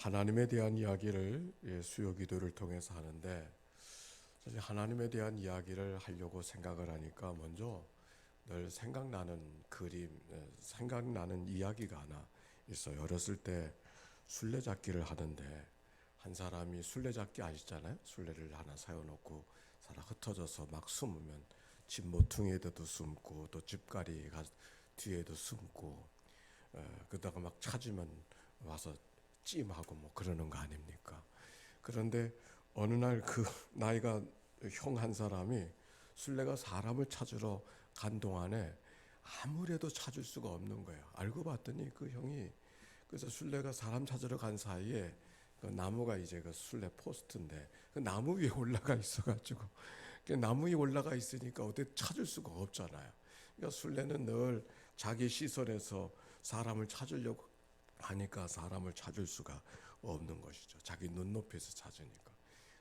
하나님에 대한 이야기를 수요 기도를 통해서 하는데, 사실 하나님에 대한 이야기를 하려고 생각을 하니까 먼저 늘 생각나는 그림, 생각나는 이야기가 하나 있어요. 어렸을 때 술래잡기를 하는데 한 사람이 술래잡기 아시잖아요. 술래를 하나 세워놓고 살아 흩어져서 막 숨으면 집 모퉁이에도 숨고 또 집가리 뒤에도 숨고, 그러다가 막 찾으면 와서 찜하고 뭐 그러는 거 아닙니까? 그런데 어느 날 그 나이가 형 한 사람이 술래가 사람을 찾으러 간 동안에 아무래도 찾을 수가 없는 거예요. 알고 봤더니 그 형이, 그래서 술래가 사람 찾으러 간 사이에 그 나무가 이제 그 술래 포스트인데 그 나무 위에 올라가 있어가지고, 그 나무 위에 올라가 있으니까 어디 찾을 수가 없잖아요. 그러니까 술래는 늘 자기 시선에서 사람을 찾으려고 하니까 사람을 찾을 수가 없는 것이죠. 자기 눈높이에서 찾으니까.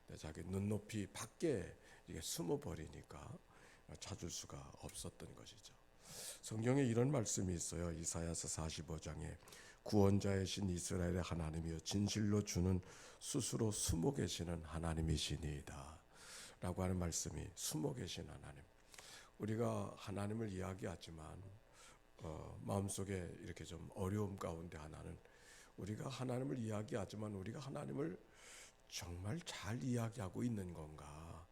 근데 자기 눈높이 밖에 이게 숨어버리니까 찾을 수가 없었던 것이죠. 성경에 이런 말씀이 있어요. 이사야서 45장에 구원자이신 이스라엘의 하나님이여 진실로 주는 스스로 숨어 계시는 하나님이시니이다 라고 하는 말씀이, 숨어 계신 하나님. 우리가 하나님을 이야기하지만 마음속에 이렇게 좀 어려움 가운데 하나는, 우리가 하나님을 이야기하지만 우리가 하나님을 정말 잘 이야기하고 있는 건가?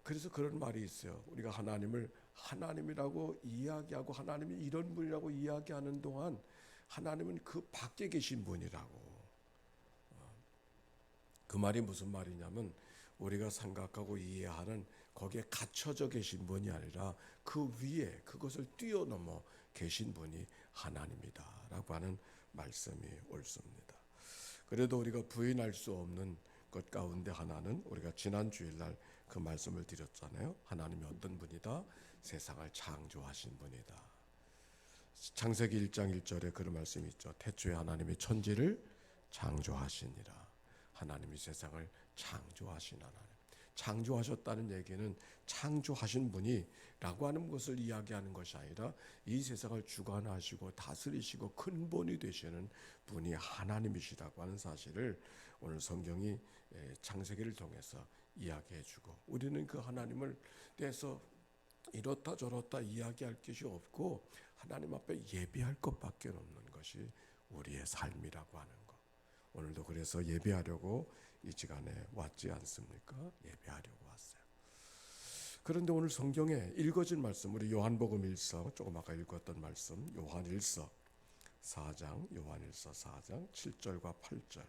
그래서 그런 말이 있어요. 우리가 하나님을 하나님이라고 이야기하고 하나님이 이런 분이라고 이야기하는 동안 하나님은 그 밖에 계신 분이라고. 그 말이 무슨 말이냐면 우리가 생각하고 이해하는 거기에 갇혀져 계신 분이 아니라 그 위에 그것을 뛰어넘어 계신 분이 하나님이다 라고 하는 말씀이 옳습니다. 그래도 우리가 부인할 수 없는 것 가운데 하나는, 우리가 지난 주일날 그 말씀을 드렸잖아요. 하나님이 어떤 분이다? 세상을 창조하신 분이다. 창세기 1장 1절에 그런 말씀이 있죠. 태초에 하나님이 천지를 창조하시니라. 하나님이 세상을 창조하신 하나님. 창조하셨다는 얘기는 창조하신 분이 라고 하는 것을 이야기하는 것이 아니라 이 세상을 주관하시고 다스리시고 근본이 되시는 분이 하나님이시라고 하는 사실을 오늘 성경이 창세기를 통해서 이야기해 주고, 우리는 그 하나님을 대해서 이렇다 저렇다 이야기할 것이 없고 하나님 앞에 예배할 것밖에 없는 것이 우리의 삶이라고 하는 것. 오늘도 그래서 예배하려고 이 시간에 왔지 않습니까? 예배하려고 왔어요. 그런데 오늘 성경에 읽어진 말씀, 우리 요한복음 1서, 조금 아까 읽었던 말씀, 요한 1서 4장, 요한 1서 4장 7절과 8절.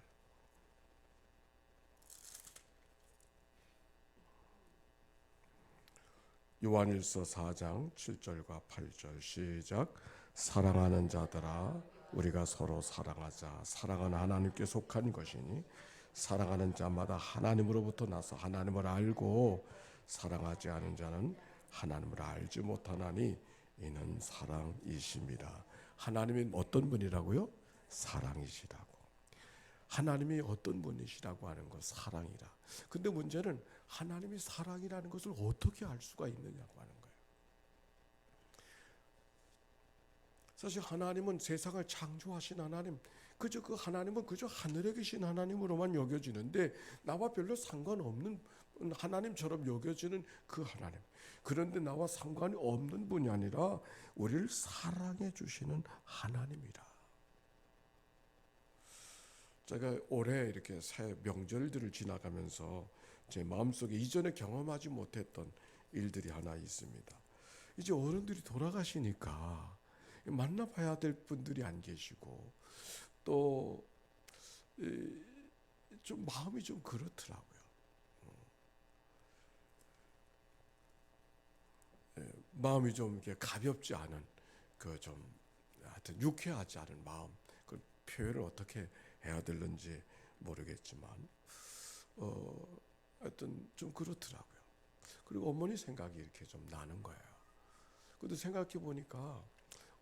요한일서 4장 7절과 8절 시작. 사랑하는 자들아 우리가 서로 사랑하자. 사랑은 하나님께 속한 것이니 사랑하는 자마다 하나님으로부터 나서 하나님을 알고 사랑하지 않은 자는 하나님을 알지 못하나니 이는 사랑이심이라. 하나님이 어떤 분이라고요? 사랑이시라고. 하나님이 어떤 분이시라고 하는 것, 사랑이라. 근데 문제는 하나님이 사랑이라는 것을 어떻게 알 수가 있느냐고 하는 거예요. 사실 하나님은 세상을 창조하신 하나님, 그저 그 하나님은 그저 하늘에 계신 하나님으로만 여겨지는데 나와 별로 상관없는 하나님처럼 여겨지는 그 하나님. 그런데 나와 상관이 없는 분이 아니라 우리를 사랑해 주시는 하나님이라. 제가 올해 이렇게 새 명절들을 지나가면서 제 마음속에 이전에 경험하지 못했던 일들이 하나 있습니다. 이제 어른들이 돌아가시니까 만나봐야 될 분들이 안 계시고 또 좀 마음이 좀 그렇더라고요. 마음이 좀 이렇게 가볍지 않은, 그 좀 하여튼 유쾌하지 않은 마음, 그 표현을 어떻게 해야 될는지 모르겠지만 하여튼 좀 그렇더라고요. 그리고 어머니 생각이 이렇게 좀 나는 거예요. 근데 생각해 보니까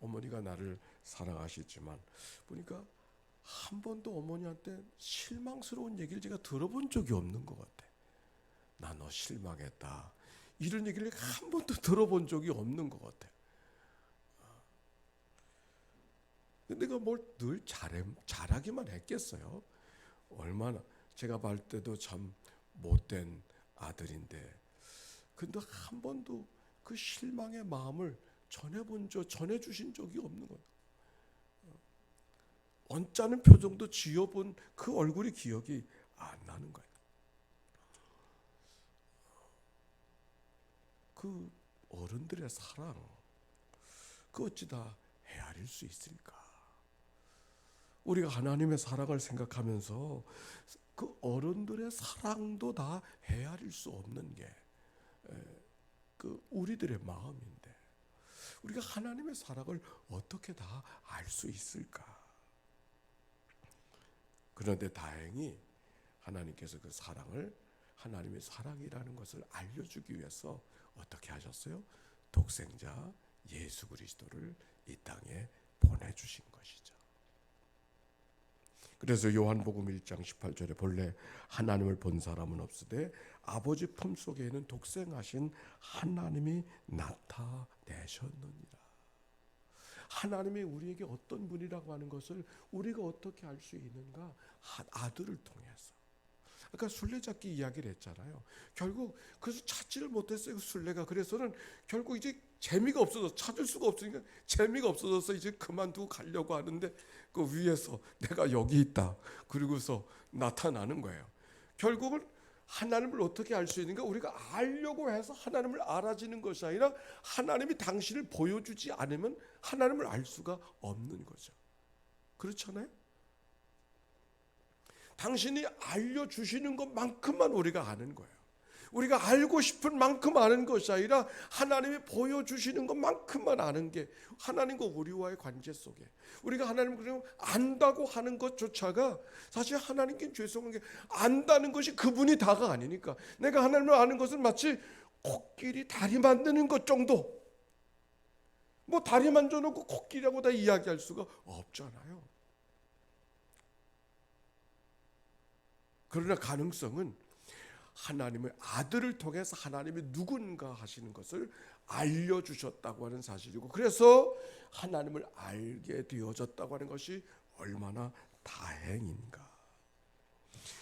어머니가 나를 사랑하시지만 보니까 한 번도 어머니한테 실망스러운 얘기를 제가 들어본 적이 없는 것 같아. 나 너 실망했다, 이런 얘기를 한 번도 들어본 적이 없는 것 같아. 근데 내가 뭘 늘 잘하기만 했겠어요. 얼마나 제가 볼 때도 참 못된 아들인데, 근데 한 번도 그 실망의 마음을 전해주신 적이 없는 거예요. 언짢은 표정도 지어본 그 얼굴이 기억이 안 나는 거예요. 그 어른들의 사랑, 그 어찌 다 헤아릴 수 있을까? 우리가 하나님의 사랑을 생각하면서 그 어른들의 사랑도 다 헤아릴 수 없는 게 그 우리들의 마음인데, 우리가 하나님의 사랑을 어떻게 다 알 수 있을까? 그런데 다행히 하나님께서 그 사랑을, 하나님의 사랑이라는 것을 알려주기 위해서 어떻게 하셨어요? 독생자 예수 그리스도를 이 땅에 보내주신 것이죠. 그래서 요한복음 1장 18절에 본래 하나님을 본 사람은 없으되 아버지 품속에는 독생하신 하나님이 나타내셨느니라. 하나님이 우리에게 어떤 분이라고 하는 것을 우리가 어떻게 알 수 있는가? 아들을 통해서. 아까 술래잡기 이야기를 했잖아요. 결국 그래서 찾지를 못했어요. 술래가. 그래서는 결국 이제 재미가 없어서, 찾을 수가 없으니까 재미가 없어져서 이제 그만두고 가려고 하는데 그 위에서 내가 여기 있다, 그리고서 나타나는 거예요. 결국은 하나님을 어떻게 알 수 있는가? 우리가 알려고 해서 하나님을 알아지는 것이 아니라 하나님이 당신을 보여주지 않으면 하나님을 알 수가 없는 거죠. 그렇잖아요? 당신이 알려주시는 것만큼만 우리가 아는 거예요. 우리가 알고 싶은 만큼 아는 것이 아니라 하나님이 보여주시는 것만큼만 아는 게 하나님과 우리와의 관계 속에, 우리가 하나님을 그냥 안다고 하는 것조차가 사실 하나님께 죄송한 게, 안다는 것이 그분이 다가 아니니까. 내가 하나님을 아는 것은 마치 코끼리 다리 만드는 것 정도, 뭐 다리 만져놓고 코끼리라고 다 이야기할 수가 없잖아요. 그러나 가능성은 하나님의 아들을 통해서 하나님이 누군가 하시는 것을 알려주셨다고 하는 사실이고, 그래서 하나님을 알게 되어졌다고 하는 것이 얼마나 다행인가.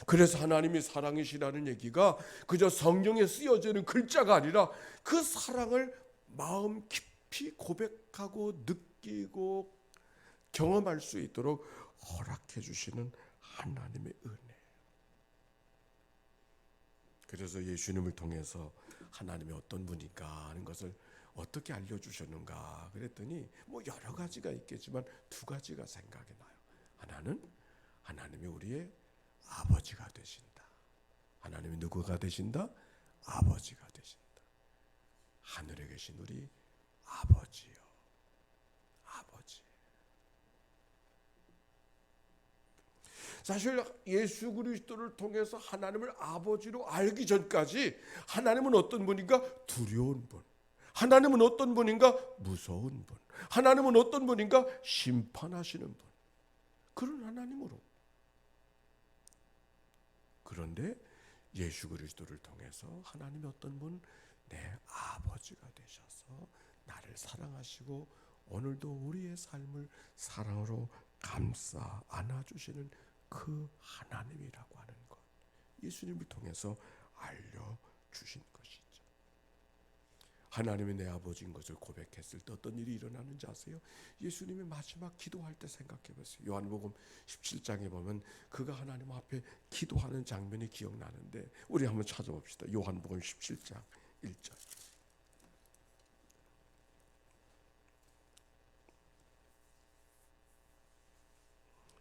그래서 하나님이 사랑이시라는 얘기가 그저 성경에 쓰여지는 글자가 아니라 그 사랑을 마음 깊이 고백하고 느끼고 경험할 수 있도록 허락해 주시는 하나님의 은혜. 그래서 예수님을 통해서 하나님이 어떤 분인가 하는 것을 어떻게 알려주셨는가 그랬더니 뭐 여러 가지가 있겠지만 두 가지가 생각이 나요. 하나는 하나님이 우리의 아버지가 되신다. 하나님이 누구가 되신다? 아버지가 되신다. 하늘에 계신 우리 아버지요. 아버지. 사실 예수 그리스도를 통해서 하나님을 아버지로 알기 전까지 하나님은 어떤 분인가? 두려운 분. 하나님은 어떤 분인가? 무서운 분. 하나님은 어떤 분인가? 심판하시는 분. 그런 하나님으로. 그런데 예수 그리스도를 통해서 하나님이 어떤 분? 내 아버지가 되셔서 나를 사랑하시고 오늘도 우리의 삶을 사랑으로 감싸 안아주시는 그 하나님이라고 하는 것, 예수님을 통해서 알려주신 것이죠. 하나님이 내 아버지인 것을 고백했을 때 어떤 일이 일어나는지 아세요? 예수님이 마지막 기도할 때 생각해 보세요. 요한복음 17장에 보면 그가 하나님 앞에 기도하는 장면이 기억나는데 우리 한번 찾아봅시다. 요한복음 17장 1절.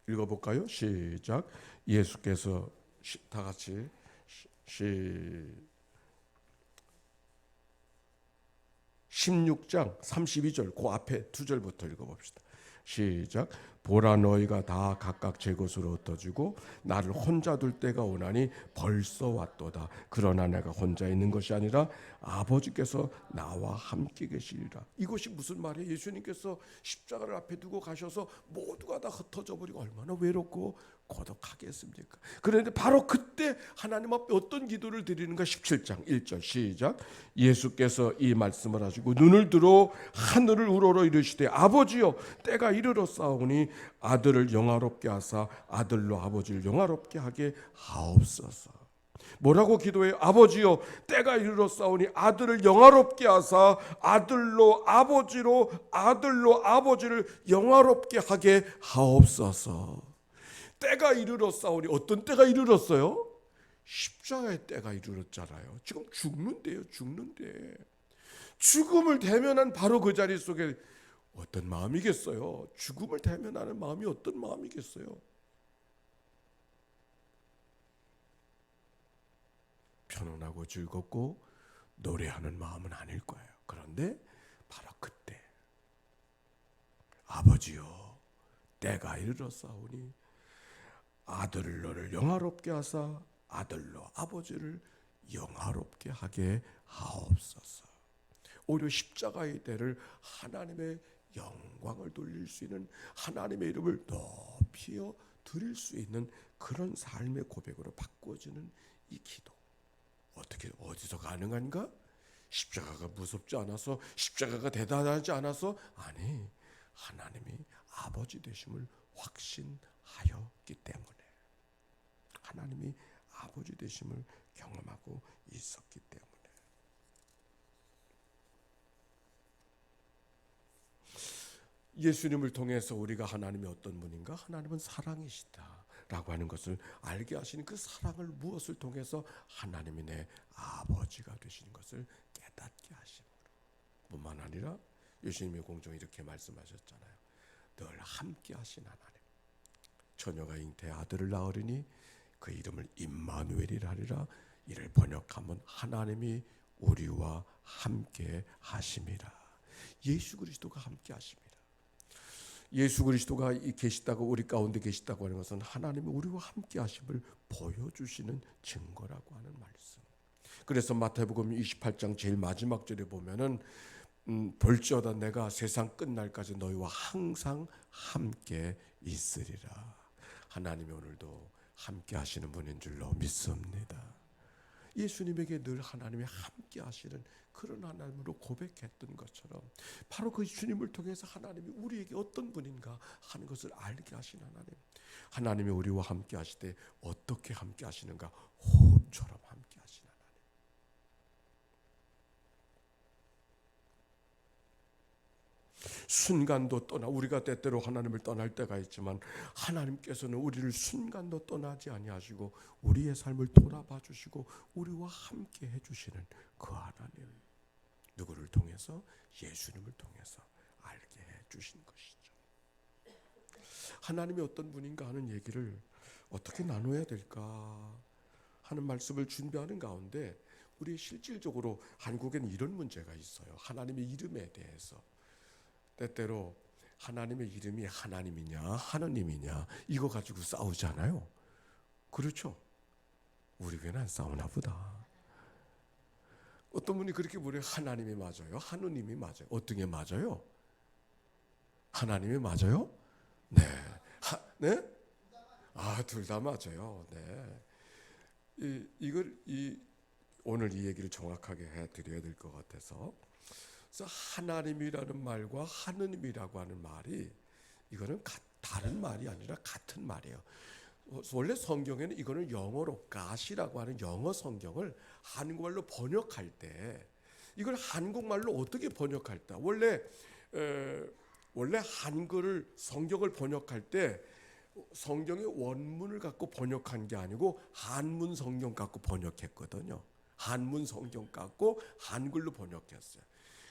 읽어볼까요? 시작. 예수께서 다 같이 16장 32절 그 앞에 두 절부터 읽어봅시다. 시작. 보라 너희가 다 각각 제 것으로 흩어지고 나를 혼자 둘 때가 오나니 벌써 왔도다. 그러나 내가 혼자 있는 것이 아니라 아버지께서 나와 함께 계시리라. 이것이 무슨 말이에요? 예수님께서 십자가를 앞에 두고 가셔서 모두가 다 흩어져 버리고 얼마나 외롭고 고독하겠습니까? 그런데 바로 그때 하나님 앞에 어떤 기도를 드리는가? 17장 1절 시작. 예수께서 이 말씀을 하시고 눈을 들어 하늘을 우러러 이르시되 아버지여 때가 이르렀사오니 아들을 영화롭게 하사 아들로 아버지를 영화롭게 하게 하옵소서. 뭐라고 기도해요? 아버지여 때가 이르렀사오니 아들을 영화롭게 하사 아들로 아버지를 영화롭게 하게 하옵소서. 때가 이르렀사오니 어떤 때가 이르렀어요? 십자가의 때가 이르렀잖아요. 지금 죽는데요. 죽는데 죽음을 대면한 바로 그 자리 속에 어떤 마음이겠어요? 죽음을 대면하는 마음이 어떤 마음이겠어요? 편안하고 즐겁고 노래하는 마음은 아닐 거예요. 그런데 바로 그때 아버지여 때가 이르렀사오니 아들을 너를 영화롭게 하사 아들로 아버지를 영화롭게 하게 하옵소서. 오히려 십자가의 때를 하나님의 영광을 돌릴 수 있는, 하나님의 이름을 높여 드릴 수 있는 그런 삶의 고백으로 바꿔지는 이 기도, 어떻게 어디서 가능한가? 십자가가 무섭지 않아서, 십자가가 대단하지 않아서, 아니 하나님이 아버지 되심을 확신하였기 때문에, 하나님이 아버지 되심을 경험하고 있었기 때문에. 예수님을 통해서 우리가 하나님이 어떤 분인가? 하나님은 사랑이시다 라고 하는 것을 알게 하시는, 그 사랑을 무엇을 통해서? 하나님이 내 아버지가 되시는 것을 깨닫게 하심으로. 뿐만 아니라 예수님의 공중에 이렇게 말씀하셨잖아요. 늘 함께 하신 하나님. 처녀가 잉태해 아들을 낳으리니 그 이름을 임마누엘이라 하리라. 이를 번역하면 하나님이 우리와 함께 하심이라. 예수 그리스도가 함께 하십니다. 예수 그리스도가 계시다고, 우리 가운데 계시다고 하는 것은 하나님이 우리와 함께 하심을 보여주시는 증거라고 하는 말씀. 그래서 마태복음 28장 제일 마지막 절에 보면은 볼지어다 내가 세상 끝날까지 너희와 항상 함께 있으리라. 하나님이 오늘도 함께 하시는 분인 줄로 믿습니다. 예수님에게 늘 하나님이 함께 하시는 그런 하나님으로 고백했던 것처럼, 바로 그 주님을 통해서 하나님이 우리에게 어떤 분인가 하는 것을 알게 하신 하나님. 하나님이 우리와 함께 하실 때 어떻게 함께 하시는가? 호흡처럼 함께 하신 하나님. 순간도 떠나, 우리가 때때로 하나님을 떠날 때가 있지만 하나님께서는 우리를 순간도 떠나지 아니하시고 우리의 삶을 돌아봐 주시고 우리와 함께 해주시는 그 하나님. 누구를 통해서? 예수님을 통해서 알게 해주신 것이죠. 하나님이 어떤 분인가 하는 얘기를 어떻게 나눠야 될까 하는 말씀을 준비하는 가운데, 우리 실질적으로 한국에는 이런 문제가 있어요. 하나님의 이름에 대해서 때때로 하나님의 이름이 하나님이냐 하느님이냐 이거 가지고 싸우잖아요. 그렇죠? 우리 교회는 안 싸우나 보다. 어떤 분이 그렇게 물어요. 하나님이 맞아요? 하느님이 맞아요? 어떤 게 맞아요? 하나님이 맞아요? 네. 네? 둘 다 맞아요. 네. 오늘 이 얘기를 정확하게 해드려야 될 것 같아서. 그래서 하나님이라는 말과 하느님이라고 하는 말이, 이거는 다른 말이 아니라 같은 말이에요. 원래 성경에는 이거는 영어로 God이라고 하는 영어 성경을 한국말로 번역할 때, 이걸 한국말로 어떻게 번역할 때, 원래 한글을 성경을 번역할 때 성경의 원문을 갖고 번역한 게 아니고 한문 성경 갖고 번역했거든요. 한문 성경 갖고 한글로 번역했어요.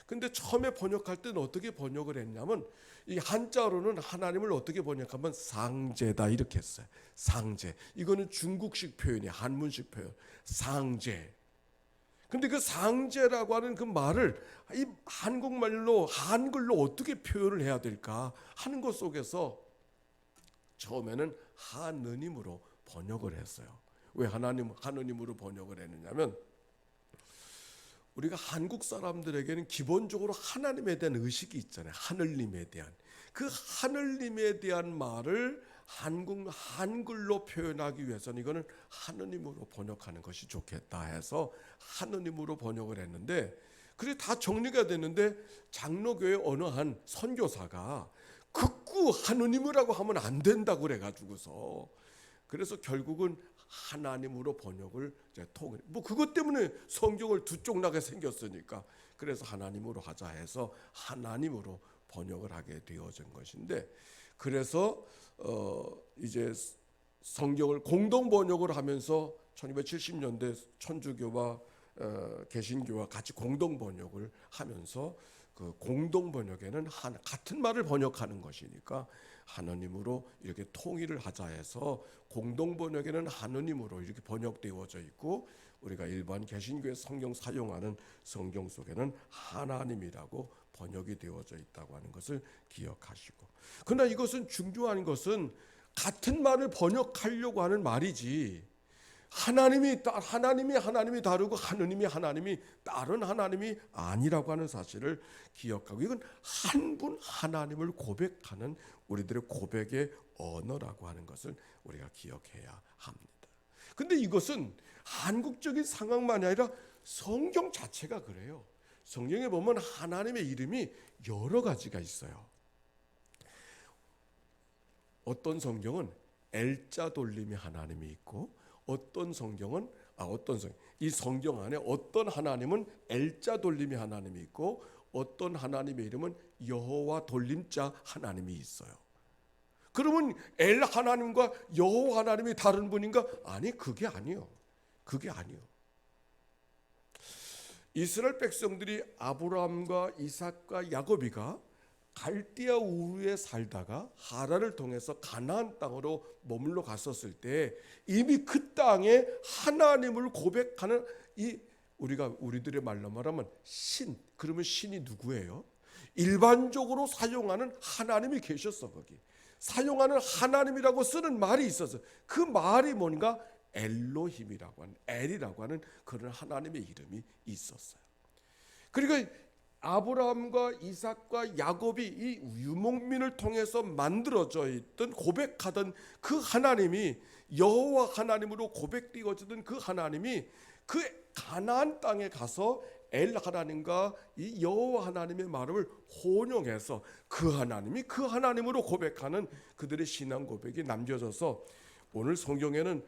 근데 처음에 번역할 때는 어떻게 번역을 했냐면, 이 한자로는 하나님을 어떻게 번역하면 상제다 이렇게 했어요. 상제. 이거는 중국식 표현이에요. 한문식 표현. 상제. 근데 그 상제라고 하는 그 말을 이 한국말로, 한글로 어떻게 표현을 해야 될까 하는 것 속에서 처음에는 하느님으로 번역을 했어요. 왜 하느님으로 번역을 했느냐면, 우리가 한국 사람들에게는 기본적으로 하나님에 대한 의식이 있잖아요. 하늘님에 대한. 그 하늘님에 대한 말을 한글로 표현하기 위해서는 이거는 하느님으로 번역하는 것이 좋겠다 해서 하느님으로 번역을 했는데, 그게 다 정리가 됐는데 장로교회 어느 한 선교사가 극구 하느님이라고 하면 안 된다고 그래가지고서, 그래서 결국은 하나님으로 번역을 이제 뭐 그것 때문에 성경을 두 쪽 나게 생겼으니까, 그래서 하나님으로 하자 해서 하나님으로 번역을 하게 되어진 것인데, 그래서 이제 성경을 공동 번역을 하면서 1270년대 천주교와 개신교와 같이 공동 번역을 하면서, 그 공동 번역에는 같은 말을 번역하는 것이니까 하느님으로 이렇게 통일을 하자 해서 공동 번역에는 하느님으로 이렇게 번역되어져 있고, 우리가 일반 개신교의 성경 사용하는 성경 속에는 하나님이라고 번역이 되어져 있다고 하는 것을 기억하시고, 그러나 이것은 중요한 것은 같은 말을 번역하려고 하는 말이지, 하나님이 다르고 하느님이 다른 하나님이 아니라고 하는 사실을 기억하고, 이건 한 분 하나님을 고백하는 우리들의 고백의 언어라고 하는 것을 우리가 기억해야 합니다. 근데 이것은 한국적인 상황만이 아니라 성경 자체가 그래요. 성경에 보면 하나님의 이름이 여러 가지가 있어요. 어떤 성경은 엘자 돌림의 하나님이 있고, 어떤 성경은 이 성경 안에 어떤 하나님은 엘자 돌림의 하나님이 있고, 어떤 하나님의 이름은 여호와 돌림자 하나님이 있어요. 그러면 엘 하나님과 여호와 하나님이 다른 분인가? 아니, 그게 아니요. 이스라엘 백성들이 아브라함과 이삭과 야곱이가 갈대아 우르에 살다가 하란을 통해서 가나안 땅으로 머물러 갔었을 때, 이미 그 땅에 하나님을 고백하는 우리들의 말로 말하면 신, 그러면 신이 누구예요? 일반적으로 사용하는 하나님이 계셨어. 거기 사용하는 하나님이라고 쓰는 말이 있어서, 그 말이 뭔가 엘로힘이라고 하는, 엘이라고 하는 그런 하나님의 이름이 있었어요. 그리고 아브라함과 이삭과 야곱이 이 유목민을 통해서 만들어져 있던, 고백하던 그 하나님이, 여호와 하나님으로 고백되어지던 그 하나님이 그 가나안 땅에 가서 엘 하나님과 이 여호와 하나님의 말을 혼용해서 그 하나님이 그 하나님으로 고백하는 그들의 신앙 고백이 남겨져서, 오늘 성경에는,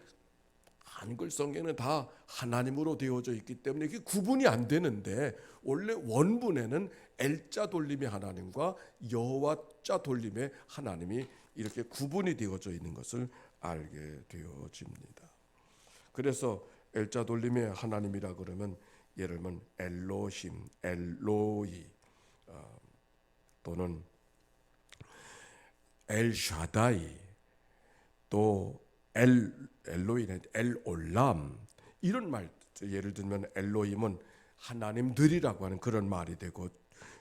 한글 성경에는 다 하나님으로 되어져 있기 때문에 이게 구분이 안 되는데, 원래 원문에는 엘자 돌림의 하나님과 여호와자 돌림의 하나님이 이렇게 구분이 되어져 있는 것을 알게 되어집니다. 그래서 엘자 돌림의 하나님이라 그러면, 예를 들면 엘로힘, 엘로이, 또는 엘샤다이, 또 엘로이는 엘올람, 이런 말, 예를 들면 엘로힘은 하나님들이라고 하는 그런 말이 되고,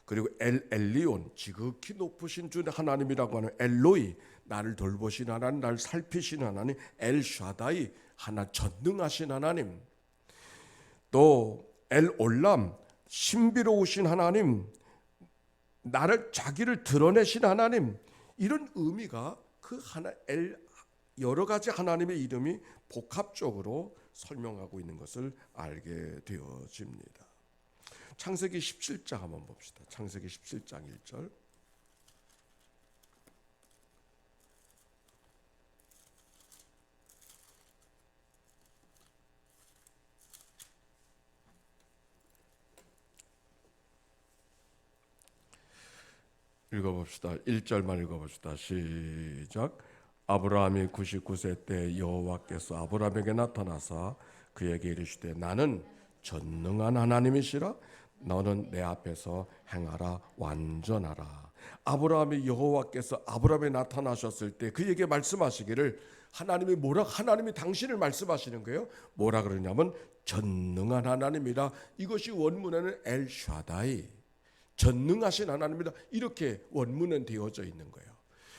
그리고 엘리온, 지극히 높으신 주 하나님이라고 하는 엘로이, 나를 돌보신 하나님, 나를 살피신 하나님, 엘샤다이, 하나 전능하신 하나님, 또 엘올람, 신비로우신 하나님, 나를 자기를 드러내신 하나님, 이런 의미가 그 여러 가지 하나님의 이름이 복합적으로 설명하고 있는 것을 알게 되어집니다. 창세기 17장 한번 봅시다. 창세기 17장 1절. 읽어봅시다. 1절만 읽어봅시다. 시작. 아브라함이 99세 때 여호와께서 아브라함에게 나타나사 그에게 이르시되, 나는 전능한 하나님이시라. 너는 내 앞에서 행하라, 완전하라. 아브라함이, 여호와께서 아브라함에 나타나셨을 때 그에게 말씀하시기를, 하나님이 당신을 말씀하시는 거예요. 뭐라 그러냐면 전능한 하나님이라. 이것이 원문에는 엘샤다이, 전능하신 하나님이다, 이렇게 원문은 되어져 있는 거예요.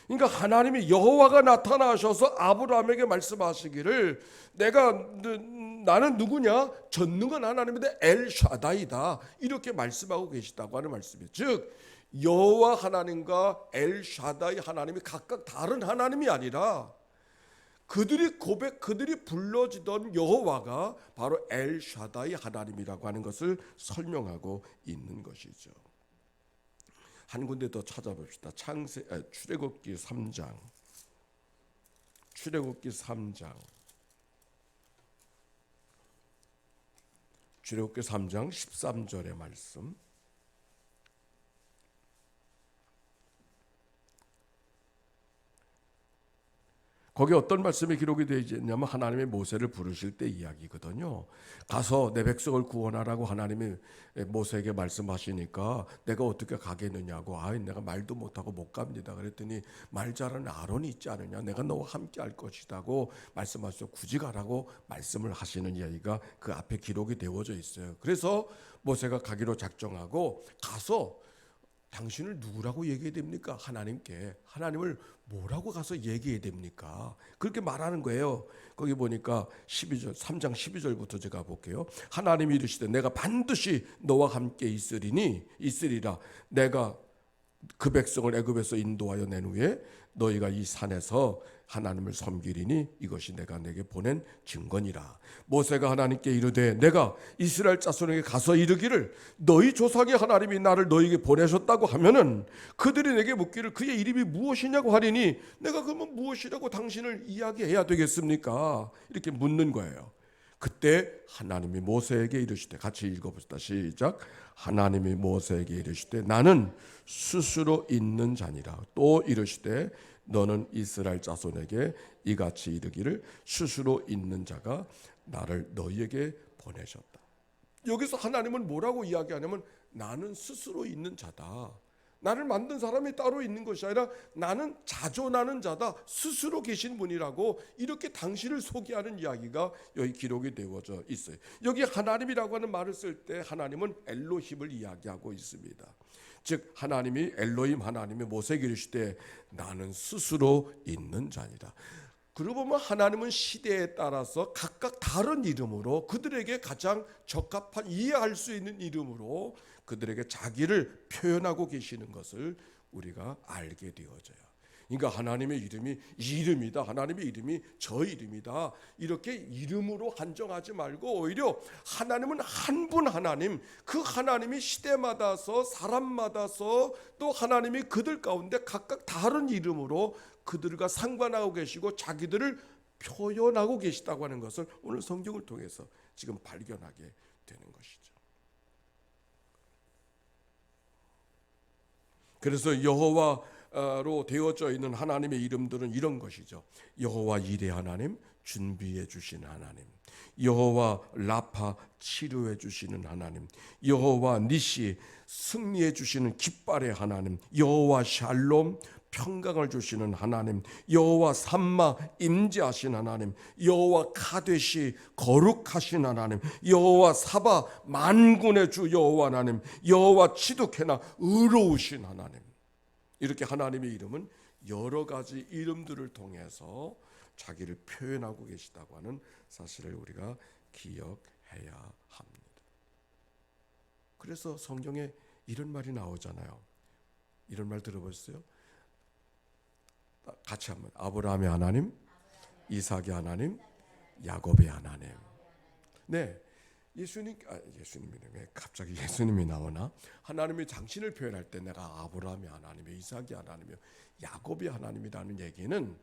그러니까 하나님이, 여호와가 나타나셔서 아브라함에게 말씀하시기를, 나는 누구냐? 전능한 하나님인데 엘샤다이다, 이렇게 말씀하고 계시다고 하는 말씀이에요. 즉 여호와 하나님과 엘샤다이 하나님이 각각 다른 하나님이 아니라 그들이 불러지던 여호와가 바로 엘샤다이 하나님이라고 하는 것을 설명하고 있는 것이죠. 한 군데 더 찾아봅시다. 출애굽기 3장. 출애굽기 3장 13절의 말씀. 거기 어떤 말씀이 기록이 되어 있냐면 하나님이 모세를 부르실 때 이야기거든요. 가서 내 백성을 구원하라고 하나님이 모세에게 말씀하시니까 내가 어떻게 가겠느냐고. 내가 말도 못하고 못 갑니다. 그랬더니 말 잘하는 아론이 있지 않느냐. 내가 너와 함께 할 것이라고 말씀하셔서 굳이 가라고 말씀을 하시는 이야기가 그 앞에 기록이 되어져 있어요. 그래서 모세가 가기로 작정하고 가서 당신을 누구라고 얘기해야 됩니까? 하나님께. 하나님을 뭐라고 가서 얘기해야 됩니까? 그렇게 말하는 거예요. 거기 보니까 3장 12절부터 제가 볼게요. 하나님이 이르시되 내가 반드시 너와 함께 있으리라. 내가 그 백성을 애굽에서 인도하여 낸 후에 너희가 이 산에서 하나님을 섬기리니 이것이 내가 내게 보낸 증거니라. 모세가 하나님께 이르되 내가 이스라엘 자손에게 가서 이르기를 너희 조상의 하나님이 나를 너희에게 보내셨다고 하면은 그들이 내게 묻기를 그의 이름이 무엇이냐고 하리니 내가 그러면 무엇이라고 당신을 이야기해야 되겠습니까? 이렇게 묻는 거예요. 그때 하나님이 모세에게 이르시되, 같이 읽어봅시다. 시작. 하나님이 모세에게 이르시되 나는 스스로 있는 자니라. 또 이르시되 너는 이스라엘 자손에게 이같이 이르기를 스스로 있는 자가 나를 너희에게 보내셨다. 여기서 하나님은 뭐라고 이야기하냐면 나는 스스로 있는 자다. 나를 만든 사람이 따로 있는 것이 아니라 나는 자존하는 자다. 스스로 계신 분이라고 이렇게 당신을 소개하는 이야기가 여기 기록이 되어져 있어요. 여기 하나님이라고 하는 말을 쓸 때 하나님은 엘로힘을 이야기하고 있습니다. 즉 하나님이 엘로힘 하나님이 모세에게 이르시되 나는 스스로 있는 자니라. 그러고 보면 하나님은 시대에 따라서 각각 다른 이름으로 그들에게 가장 적합한 이해할 수 있는 이름으로 그들에게 자기를 표현하고 계시는 것을 우리가 알게 되어져요. 그러니까 하나님의 이름이 이 이름이다. 하나님의 이름이 저 이름이다. 이렇게 이름으로 한정하지 말고 오히려 하나님은 한 분 하나님, 그 하나님이 시대마다서 사람마다서 또 하나님이 그들 가운데 각각 다른 이름으로 그들과 상관하고 계시고 자기들을 표현하고 계시다고 하는 것을 오늘 성경을 통해서 지금 발견하게 되는 것이죠. 그래서 여호와로 되어져 있는 하나님의 이름들은 이런 것이죠. 여호와 이레 하나님, 준비해 주시는 하나님, 여호와 라파, 치료해 주시는 하나님, 여호와 니시, 승리해 주시는 깃발의 하나님, 여호와 샬롬, 평강을 주시는 하나님, 여호와 삼마, 임재하신 하나님, 여호와 카데시, 거룩하신 하나님, 여호와 사바, 만군의 주 여호와 하나님, 여호와 치두케나, 의로우신 하나님. 이렇게 하나님의 이름은 여러 가지 이름들을 통해서 자기를 표현하고 계시다고 하는 사실을 우리가 기억해야 합니다. 그래서 성경에 이런 말이 나오잖아요. 이런 말 들어보셨어요? 같이 한번. 아브라함의 하나님, 이삭의 하나님, 야곱의 하나님. 네, 예수님이 왜 갑자기 예수님이 나오나? 하나님이 당신을 표현할 때 내가 아브라함의 하나님이요, 이삭의 하나님이요, 야곱의 하나님이라는 얘기는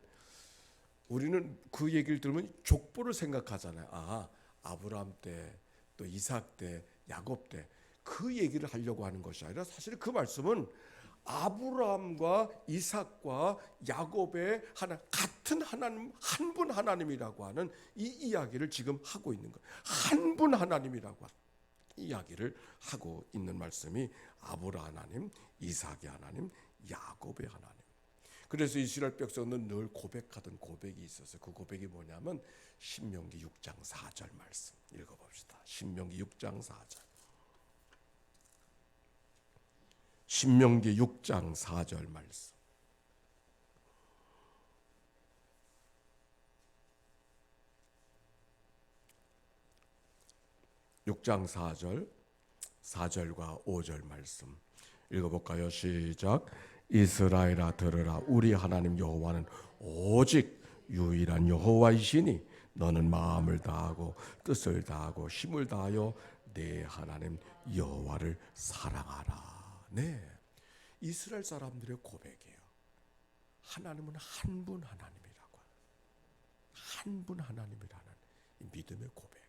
우리는 그 얘기를 들으면 족보를 생각하잖아요. 아브라함 때, 또 이삭 때, 야곱 때 그 얘기를 하려고 하는 것이 아니라 사실 그 말씀은 아브라함과 이삭과 야곱의 같은 하나님, 한 분 하나님이라고 하는 이 이야기를 지금 하고 있는 거예요. 한 분 하나님이라고 이야기를 하고 있는 말씀이 아브라함 하나님, 이삭의 하나님, 야곱의 하나님. 그래서 이스라엘 백성은 늘 고백하던 고백이 있어서 그 고백이 뭐냐면 신명기 6장 4절 말씀 읽어봅시다. 신명기 6장 4절. 신명기 6장 4절 말씀. (6장 4절) 4절과 5절 말씀 읽어볼까요? 시작. 이스라엘아 들으라. 우리 하나님 여호와는 오직 유일한 여호와이시니 너는 마음을 다하고 뜻을 다하고 힘을 다하여 내 하나님 여호와를 사랑하라. 네, 이스라엘 사람들의 고백이에요. 하나님은 한 분 하나님이라고. 한 분 하나님이라는 이 믿음의 고백.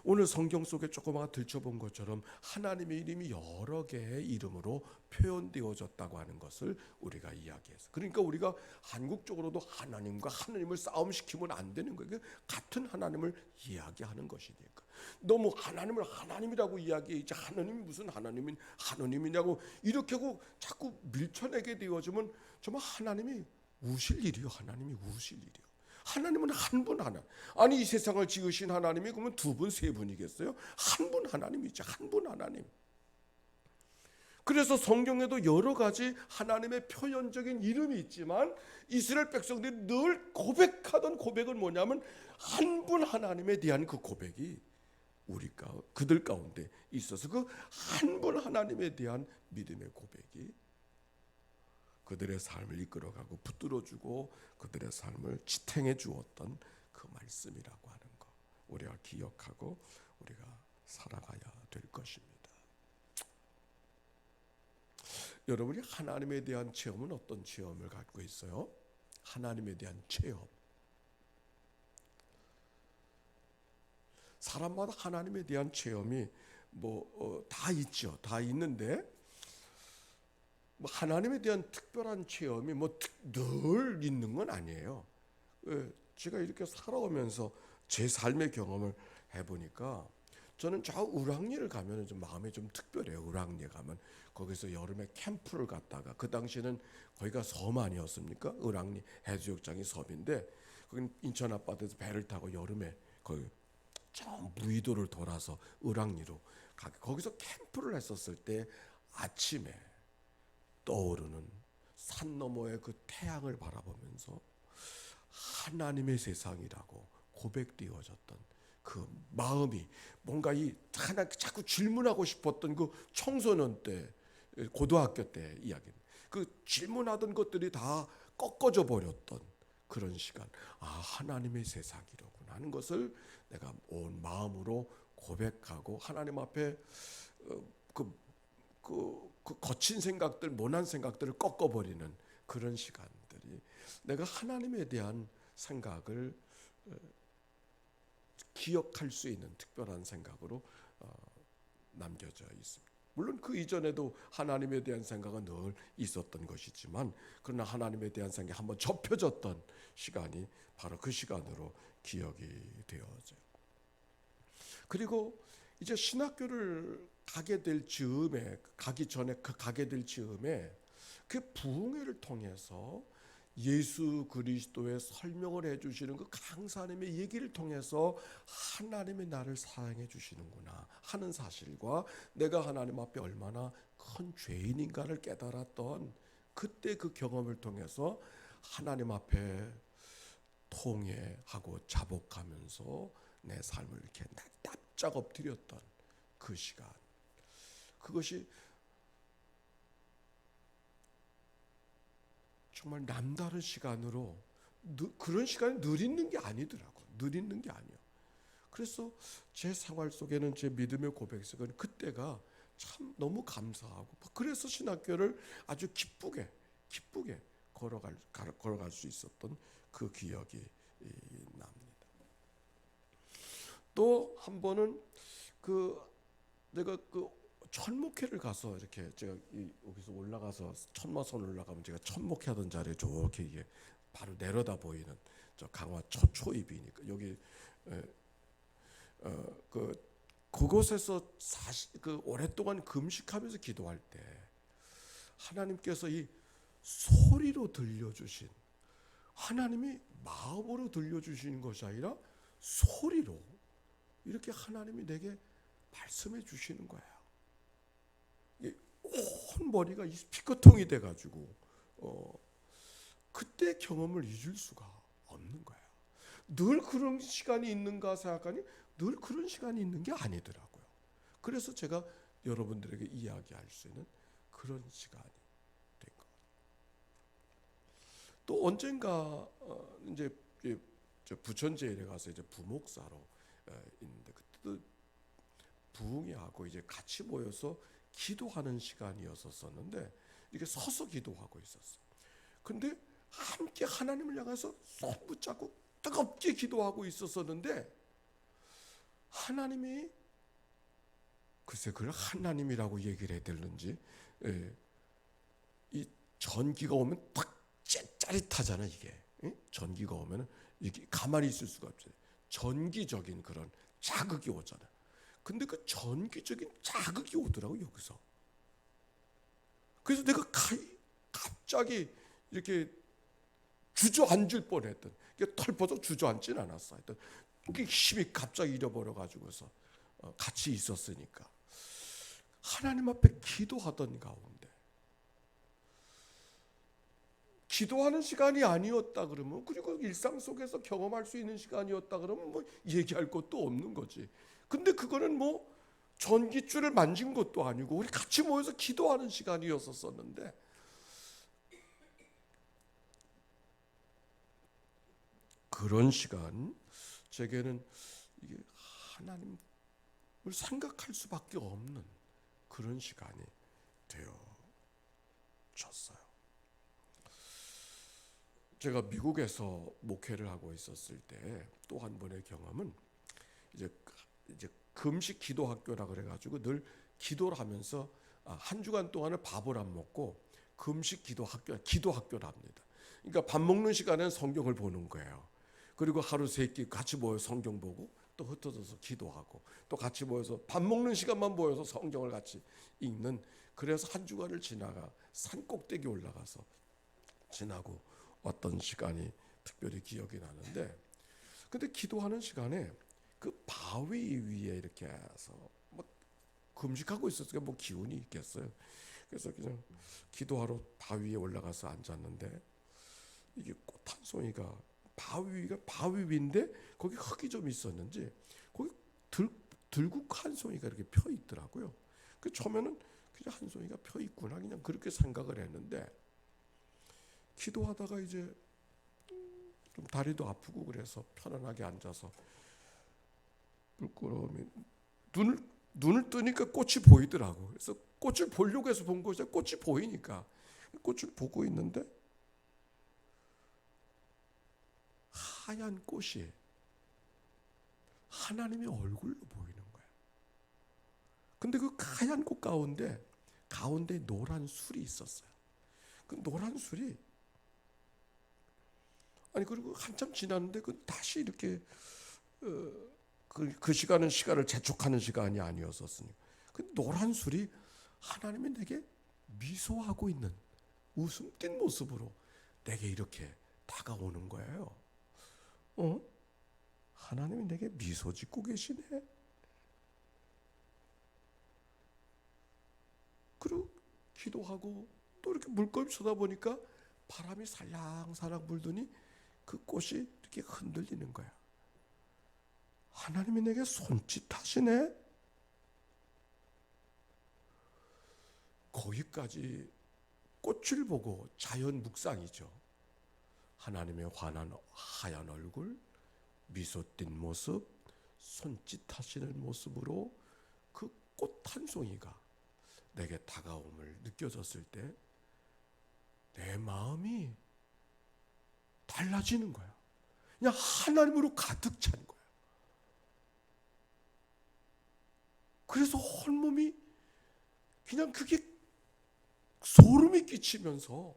오늘 성경 속에 조그마한 들춰본 것처럼 하나님의 이름이 여러 개의 이름으로 표현되어졌다고 하는 것을 우리가 이야기해서, 그러니까 우리가 한국적으로도 하나님과 하나님을 싸움시키면 안 되는 거예요. 같은 하나님을 이야기하는 것이니까. 너무 하나님을 하나님이라고 이야기해, 이제 하나님이 무슨 하나님이냐고 이렇게 하고 자꾸 밀쳐내게 되어지면 정말 하나님이 우실 일이요. 하나님이 우실 일이요. 하나님은 한 분 하나. 아니 이 세상을 지으신 하나님이 그러면 두 분, 세 분이겠어요? 한 분 하나님이죠. 한 분 하나님. 그래서 성경에도 여러 가지 하나님의 표현적인 이름이 있지만 이스라엘 백성들이 늘 고백하던 고백은 뭐냐면 한 분 하나님에 대한 그 고백이 그들 가운데 있어서 그 한 분 하나님에 대한 믿음의 고백이 그들의 삶을 이끌어가고 붙들어주고 그들의 삶을 지탱해 주었던 그 말씀이라고 하는 것, 우리가 기억하고 우리가 살아가야 될 것입니다. 여러분이 하나님에 대한 체험은 어떤 체험을 갖고 있어요? 하나님에 대한 체험. 사람마다 하나님에 대한 체험이 다 있죠. 다 있는데 하나님에 대한 특별한 체험이 늘 있는 건 아니에요. 제가 이렇게 살아오면서 제 삶의 경험을 해보니까 저는 저 우랑리를 가면 좀 마음이 좀 특별해요. 우랑리에 가면 거기서 여름에 캠프를 갔다가, 그 당시에는 거기가 섬 아니었습니까? 우랑리 해수욕장이 섬인데 거기는 인천 앞바다에서 배를 타고 여름에 거기 저 무의도를 돌아서 우랑리로 거기서 캠프를 했었을 때 아침에 떠오르는 산 너머의 그 태양을 바라보면서 하나님의 세상이라고 고백되어졌던 그 마음이 뭔가 하나 자꾸 질문하고 싶었던 그 청소년 때, 고등학교 때 이야기, 그 질문하던 것들이 다 꺾어져 버렸던 그런 시간. 하나님의 세상이로구나 하는 것을 내가 온 마음으로 고백하고 하나님 앞에 그 거친 생각들, 모난 생각들을 꺾어버리는 그런 시간들이 내가 하나님에 대한 생각을 기억할 수 있는 특별한 생각으로 남겨져 있습니다. 물론 그 이전에도 하나님에 대한 생각은 늘 있었던 것이지만, 그러나 하나님에 대한 생각이 한번 접혀졌던 시간이 바로 그 시간으로 기억이 되어져요. 그리고 이제 신학교를 가게 될 즈음에, 가게 될 즈음에 그 부흥회를 통해서 예수 그리스도의 설명을 해주시는 그 강사님의 얘기를 통해서 하나님이 나를 사랑해 주시는구나 하는 사실과 내가 하나님 앞에 얼마나 큰 죄인인가를 깨달았던 그때 그 경험을 통해서 하나님 앞에 통회하고 자복하면서 내 삶을 이렇게 납작 엎드렸던 그 시간, 그것이 정말 남다른 시간으로, 그런 시간이 늘 있는 게 아니더라고. 늘 있는 게 아니야. 그래서 제 생활 속에는, 제 믿음의 고백 속에는 그때가 참 너무 감사하고, 그래서 신학교를 아주 기쁘게 걸어갈 수 있었던 그 기억이 납니다. 또 한 번은 내가 천목회를 가서 이렇게 제가 여기서 올라가서 천마선 올라가면 제가 천목회하던 자리에 저렇게 이게 바로 내려다 보이는 저 강화 초입이니까 여기 그곳에서 오랫동안 금식하면서 기도할 때 하나님께서 이 소리로 들려주신, 하나님이 마음으로 들려주시는 것이 아니라 소리로 이렇게 하나님이 내게 말씀해 주시는 거예요. 온 머리가 이 스피커통이 돼가지고 그때 경험을 잊을 수가 없는 거예요. 늘 그런 시간이 있는가 생각하니 늘 그런 시간이 있는 게 아니더라고요. 그래서 제가 여러분들에게 이야기할 수 있는 그런 시간이 된 것. 또 언젠가 이제 저 부천제일에 가서 이제 부목사로 있는데, 그때도 부흥회하고 이제 같이 모여서 기도하는 시간이었었는데, 이렇게 서서 기도하고 있었어. 근데 함께 하나님을 향해서 손 붙잡고 뜨겁게 기도하고 있었었는데, 하나님이, 글쎄 그걸 하나님이라고 얘기를 해야 되는지, 이 전기가 오면 딱 짜릿하잖아 이게. 전기가 오면 이게 가만히 있을 수가 없어요. 전기적인 그런 자극이 오잖아. 근데 그 전기적인 자극이 오더라고 여기서. 그래서 내가 갑자기 이렇게 주저앉을 뻔했던, 털퍼서 주저앉진 않았어. 하여튼 힘이 갑자기 잃어버려 가지고서 같이 있었으니까 하나님 앞에 기도하던 가운데, 기도하는 시간이 아니었다 그러면, 그리고 일상 속에서 경험할 수 있는 시간이었다 그러면 뭐 얘기할 것도 없는 거지. 근데 그거는 뭐 전깃줄을 만진 것도 아니고 우리 같이 모여서 기도하는 시간이었었는데, 그런 시간, 제게는 이게 하나님을 생각할 수밖에 없는 그런 시간이 되어졌어요. 제가 미국에서 목회를 하고 있었을 때 또 한 번의 경험은, 이제 금식 기도 학교라 그래가지고 늘 기도를 하면서 한 주간 동안을 밥을 안 먹고 금식 기도 학교랍니다. 그러니까 밥 먹는 시간에는 성경을 보는 거예요. 그리고 하루 세 끼 같이 모여 성경 보고 또 흩어져서 기도하고, 또 같이 모여서 밥 먹는 시간만 모여서 성경을 같이 읽는, 그래서 한 주간을 지나가 산 꼭대기 올라가서 지나고 어떤 시간이 특별히 기억이 나는데, 근데 기도하는 시간에 그 바위 위에 이렇게 해서 막 금식하고 있었으니까 뭐 기운이 있겠어요. 그래서 그냥 기도하러 바위에 올라가서 앉았는데, 이게 꽃 한 송이가, 바위 위인데 거기 흙이 좀 있었는지 거기 들국 한 송이가 이렇게 펴 있더라고요. 그 처음에는 그냥 한 송이가 펴 있구나, 그냥 그렇게 생각을 했는데, 기도하다가 이제 좀 다리도 아프고 그래서 편안하게 앉아서 물끄러미 눈을 뜨니까 꽃이 보이더라고. 그래서 꽃을 보려고 해서 본 거죠. 꽃이 보이니까 꽃을 보고 있는데 하얀 꽃이 하나님의 얼굴로 보이는 거야. 근데 그 하얀 꽃 가운데 노란 술이 있었어요. 그 노란 술이, 아니 그리고 한참 지났는데 그 다시 이렇게 그 시간을 재촉하는 시간이 아니었었으니, 그 노란 술이 하나님이 내게 미소하고 있는 웃음 띤 모습으로 내게 이렇게 다가오는 거예요. 하나님이 내게 미소 짓고 계시네. 그리고 기도하고 또 이렇게 물거품 쏟아보니까 바람이 살랑살랑 불더니 그 꽃이 이렇게 흔들리는 거야. 하나님이 내게 손짓하시네. 거기까지 꽃을 보고 자연 묵상이죠. 하나님의 환한 하얀 얼굴, 미소 띤 모습, 손짓하시는 모습으로 그 꽃 한 송이가 내게 다가옴을 느껴졌을 때 내 마음이 달라지는 거야. 그냥 하나님으로 가득 찬 거야. 그래서 온몸이 그냥 그게 소름이 끼치면서,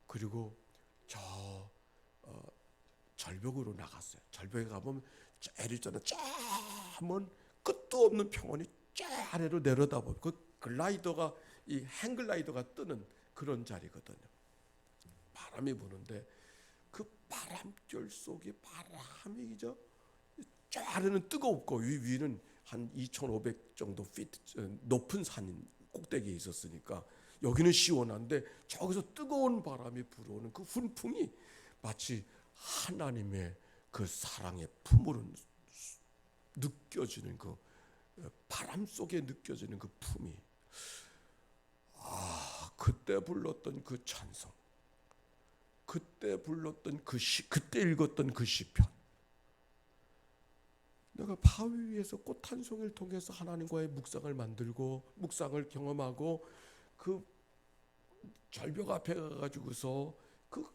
그리고 저 절벽으로 나갔어요. 절벽에 가보면 제일 있잖아, 먼 끝도 없는 평원이 쫙 아래로 내려다보고, 그 글라이더가, 이 행글라이더가 뜨는 그런 자리거든요. 바람이 부는데 그 바람결 속에 바람이 쫙 아래는 뜨겁고 위는 한 2,500 정도 피트 높은 산 꼭대기에 있었으니까 여기는 시원한데 저기서 뜨거운 바람이 불어오는 그 훈풍이 마치 하나님의 그 사랑의 품으로 느껴지는, 그 바람 속에 느껴지는 그 품이, 그때 불렀던 그 찬송, 그때 불렀던 그때 읽었던 그 시편, 내가 바위 위에서 꽃 한 송이를 통해서 하나님과의 묵상을 만들고 묵상을 경험하고 그 절벽 앞에 가가지고서 그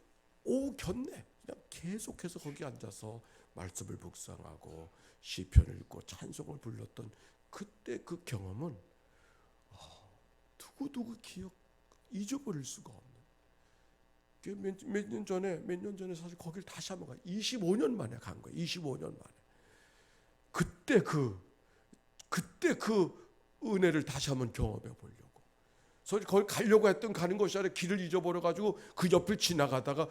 오견내 그냥 계속해서 거기 앉아서 말씀을 묵상하고 시편을 읽고 찬송을 불렀던 그때 그 경험은 두고두고 잊어버릴 수가 없는. 몇 년 전에 사실 거길 다시 한번 25년 만에 간 거예요. 25년 만에. 그때 그 은혜를 다시 한번 경험해 보려고. 그래서 거기 가려고 했던 가는 것이 아니라 길을 잊어버려 가지고 그 옆을 지나가다가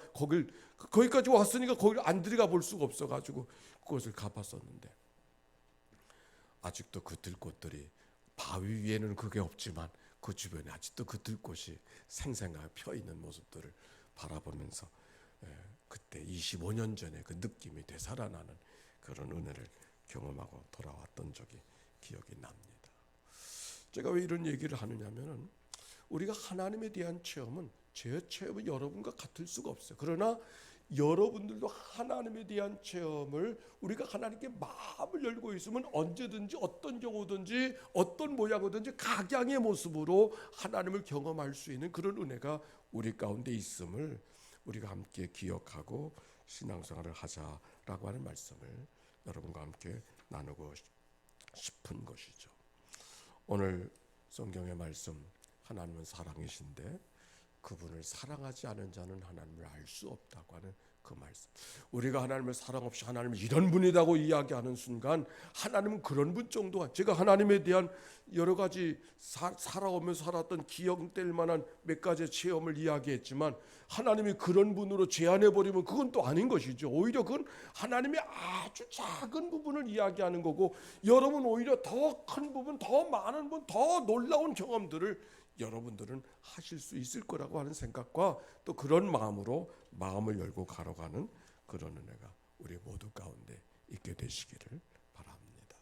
거기까지 왔으니까 거기를 안 들어가 볼 수가 없어 가지고 그것을 가봤었는데, 아직도 그 들꽃들이 바위 위에는 그게 없지만 그 주변에 아직도 그 들꽃이 생생하게 펴 있는 모습들을 바라보면서 그때 25년 전에 그 느낌이 되살아나는 그런 은혜를 경험하고 돌아왔던 적이 기억이 납니다. 제가 왜 이런 얘기를 하느냐면은 우리가 하나님에 대한 체험은 제 체험은 여러분과 같을 수가 없어요. 그러나 여러분들도 하나님에 대한 체험을 우리가 하나님께 마음을 열고 있으면 언제든지 어떤 경우든지 어떤 모양이든지 각양의 모습으로 하나님을 경험할 수 있는 그런 은혜가 우리 가운데 있음을 우리가 함께 기억하고 신앙생활을 하자라고 하는 말씀을 여러분과 함께 나누고 싶은 것이죠. 오늘 성경의 말씀, 하나님은 사랑이신데 그분을 사랑하지 않은 자는 하나님을 알 수 없다고 하는 그 말씀. 우리가 하나님을 사랑 없이 하나님을 이런 분이라고 이야기하는 순간 하나님은 그런 분 정도가, 제가 하나님에 대한 여러 가지 살아오면서 살았던 기억될 만한 몇 가지 체험을 이야기했지만 하나님이 그런 분으로 제한해버리면 그건 또 아닌 것이죠. 오히려 그건 하나님의 아주 작은 부분을 이야기하는 거고, 여러분 오히려 더 큰 부분, 더 많은 부분, 더 놀라운 경험들을 여러분들은 하실 수 있을 거라고 하는 생각과 또 그런 마음으로 마음을 열고 가로가는 그런 은혜가 우리 모두 가운데 있게 되시기를 바랍니다.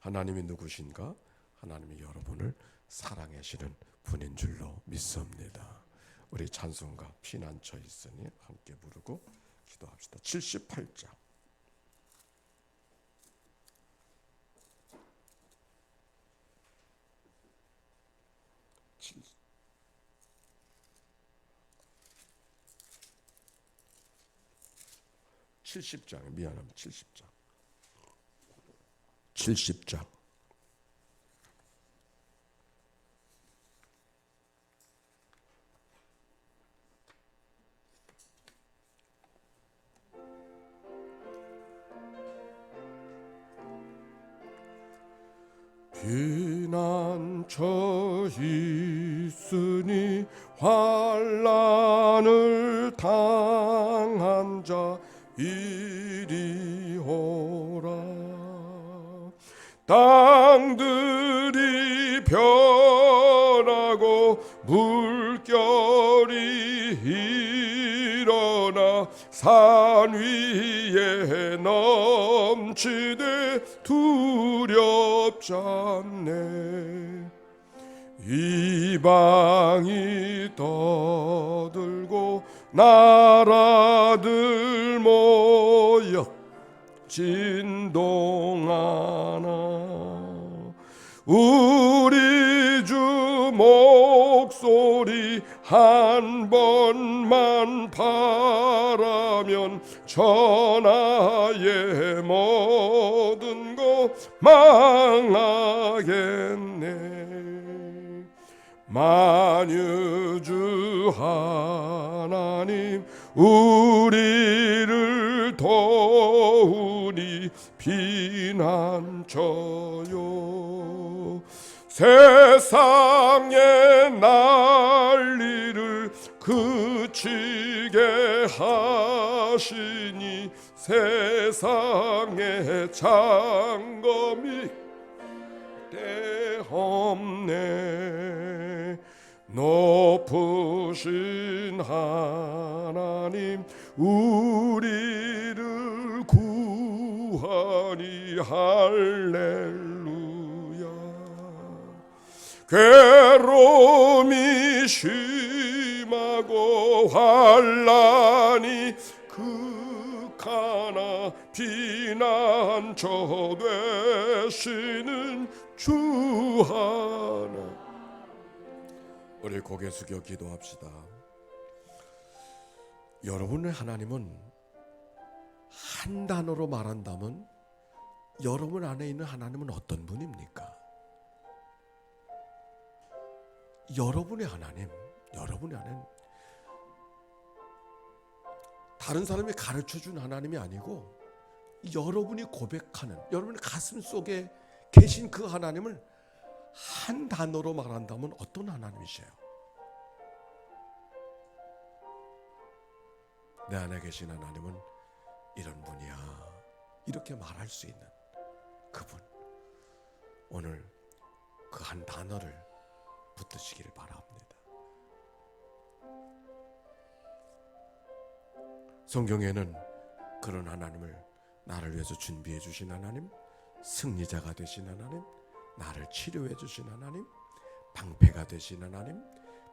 하나님이 누구신가? 하나님이 여러분을 사랑하시는 분인 줄로 믿습니다. 우리 찬송가 피난처 있으니 함께 부르고 기도합시다. 78장 70장 미안합니다. 70장 피난처 있으니 환난을 당한 자 이리 오라. 땅들이 변하고 물결이 일어나 산 위에 넘치되 두렵지 않네. 이방이 떠들고 나라들 모여 진동하나 우리 주 목소리 한 번만 바라면 천하의 모든 것 망하겠네. 만유주 하나님 우리를 도우니 피난처요. 세상의 난리를 그치게 하시니 세상의 장검이 때없네. 높으신 하나님 우리를 구하니 할렐루야. 괴로움이 심하여 임하고 환란이 극하나 피난처 되시는 주 하나. 우리 고개 숙여 기도합시다. 여러분의 하나님은 한 단어로 말한다면 여러분 안에 있는 하나님은 어떤 분입니까? 여러분의 하나님, 여러분의 하나님, 다른 사람이 가르쳐준 하나님이 아니고 여러분이 고백하는, 여러분의 가슴 속에 계신 그 하나님을 한 단어로 말한다면 어떤 하나님이세요? 내 안에 계신 하나님은 이런 분이야, 이렇게 말할 수 있는 그분, 오늘 그 한 단어를 붙드시기를 바랍니다. 성경에는 그런 하나님을, 나를 위해서 준비해 주신 하나님, 승리자가 되신 하나님, 나를 치료해 주신 하나님, 방패가 되신 하나님,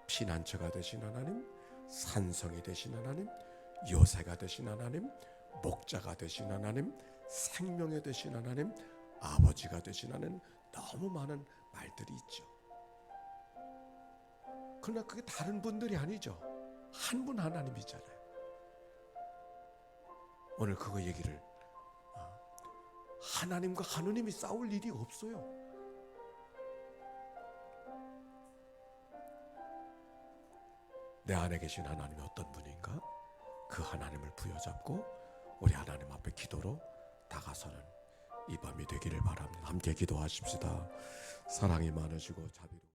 피난처가 되신 하나님, 산성이 되신 하나님, 요새가 되신 하나님, 목자가 되신 하나님, 생명이 되신 하나님, 아버지가 되신 하나님, 너무 많은 말들이 있죠. 그러나 그게 다른 분들이 아니죠. 한 분 하나님이잖아요. 오늘 그거 얘기를, 하나님과 하느님이 싸울 일이 없어요. 내 안에 계신 하나님이 어떤 분인가? 그 하나님을 부여잡고 우리 하나님 앞에 기도로 다가서는 이 밤이 되기를 바랍니다. 함께 기도하십시다. 사랑이 많으시고 자비로